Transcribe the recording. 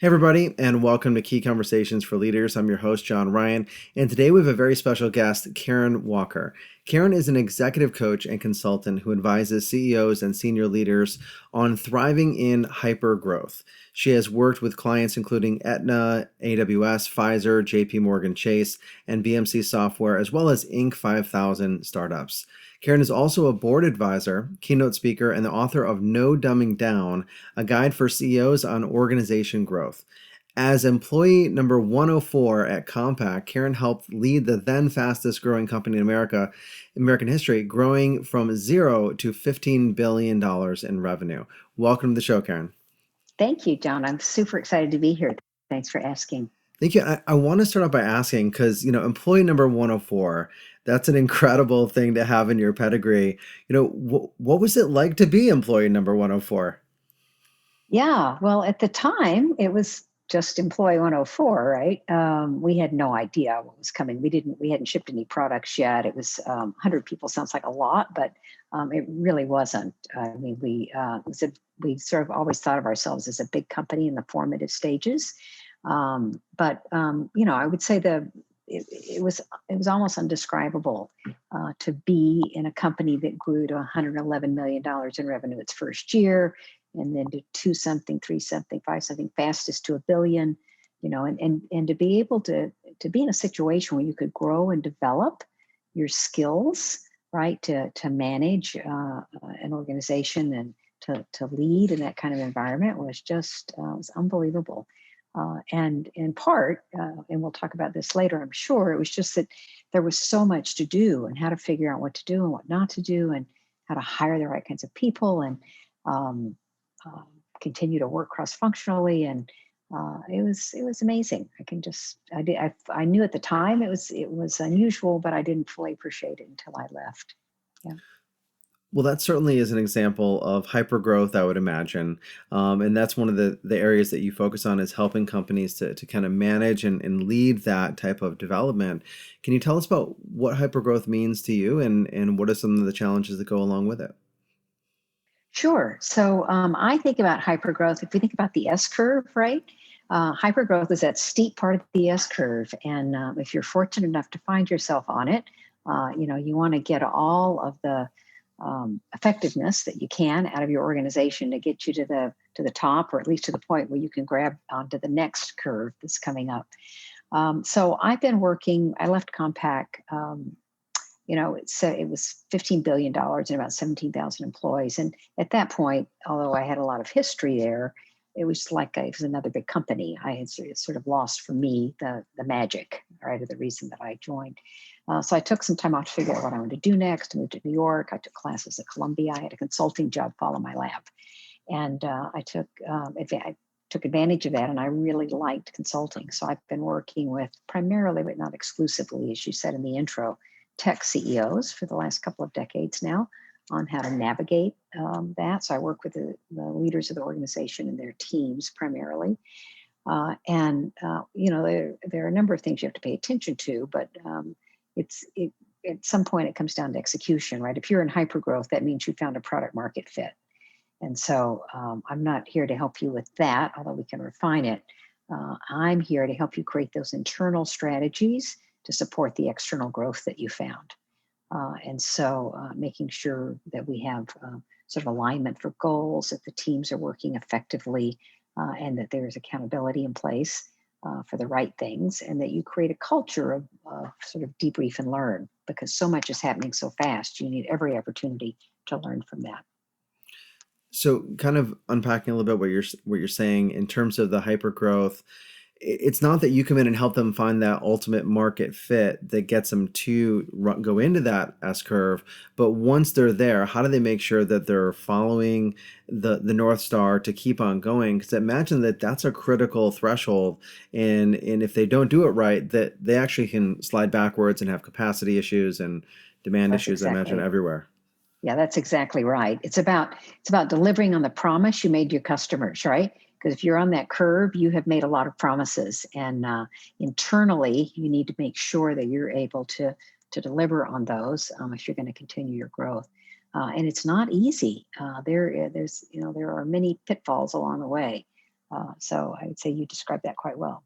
Hey, everybody, and welcome to Key Conversations for Leaders. I'm your host, John Ryan, and today we have a very special guest, Karen Walker. Karen is an executive coach and consultant who advises CEOs and senior leaders on thriving in hypergrowth. She has worked with clients including Aetna, AWS, Pfizer, JP Morgan Chase, and BMC Software, as well as Inc. 5000 startups. Karen is also a board advisor, keynote speaker, and the author of No Dumbing Down, a guide for CEOs on organization growth. As employee number 104 at Compaq, Karen helped lead the then fastest growing company in American history, growing from zero to $15 billion in revenue. Welcome to the show, Karen. Thank you, John. I'm super excited to be here. Thanks for asking. Thank you. I want to start off by asking because, employee number 104, that's an incredible thing to have in your pedigree. What was it like to be employee number 104? Yeah, well, at the time, it was just Employee 104, right? We had no idea what was coming. We hadn't shipped any products yet. It was 100 people sounds like a lot, but it really wasn't. I mean, we sort of always thought of ourselves as a big company in the formative stages. But I would say it was almost undescribable to be in a company that grew to $111 million in revenue its first year, and then to two something, three something, five something, fastest to a billion, and to be able to be in a situation where you could grow and develop your skills, right, to manage an organization and to lead in that kind of environment was unbelievable. And in part, and we'll talk about this later, I'm sure, it was just that there was so much to do and how to figure out what to do and what not to do and how to hire the right kinds of people and um, uh, continue to work cross-functionally. And it was amazing. I knew at the time it was unusual, but I didn't fully appreciate it until I left. Yeah. Well, that certainly is an example of hypergrowth, I would imagine. And that's one of the areas that you focus on is helping companies to kind of manage and lead that type of development. Can you tell us about what hypergrowth means to you and what are some of the challenges that go along with it? Sure. So I think about hypergrowth. If we think about the S curve, right? Hypergrowth is that steep part of the S curve, and if you're fortunate enough to find yourself on it, you want to get all of the effectiveness that you can out of your organization to get you to the top, or at least to the point where you can grab onto the next curve that's coming up. So I've been working. I left Compaq. It was $15 billion and about 17,000 employees. And at that point, although I had a lot of history there, it was like it was another big company. I had sort of lost for me the magic, right, of the reason that I joined. So I took some time off to figure out what I wanted to do next. Moved to New York. I took classes at Columbia. I had a consulting job follow my lab, and I took advantage of that, and I really liked consulting. So I've been working with primarily, but not exclusively, as you said in the intro, tech CEOs for the last couple of decades now on how to navigate that. So I work with the leaders of the organization and their teams primarily. There are a number of things you have to pay attention to, but at some point it comes down to execution, right? If you're in hypergrowth, that means you found a product market fit. And so I'm not here to help you with that, although we can refine it. I'm here to help you create those internal strategies to support the external growth that you found. And so making sure that we have sort of alignment for goals, that the teams are working effectively, and that there's accountability in place for the right things, and that you create a culture of sort of debrief and learn, because so much is happening so fast. You need every opportunity to learn from that. So, kind of unpacking a little bit what you're saying in terms of the hypergrowth, it's not that you come in and help them find that ultimate market fit that gets them to go into that S curve, but once they're there, how do they make sure that they're following the North Star to keep on going? Because imagine that that's a critical threshold, and if they don't do it right, that they actually can slide backwards and have capacity issues and demand That's issues, I imagine, exactly everywhere. Yeah, that's exactly right. It's about delivering on the promise you made to your customers, right? Because if you're on that curve, you have made a lot of promises, and internally, you need to make sure that you're able to deliver on those if you're going to continue your growth. And it's not easy. There are many pitfalls along the way. So I would say you described that quite well.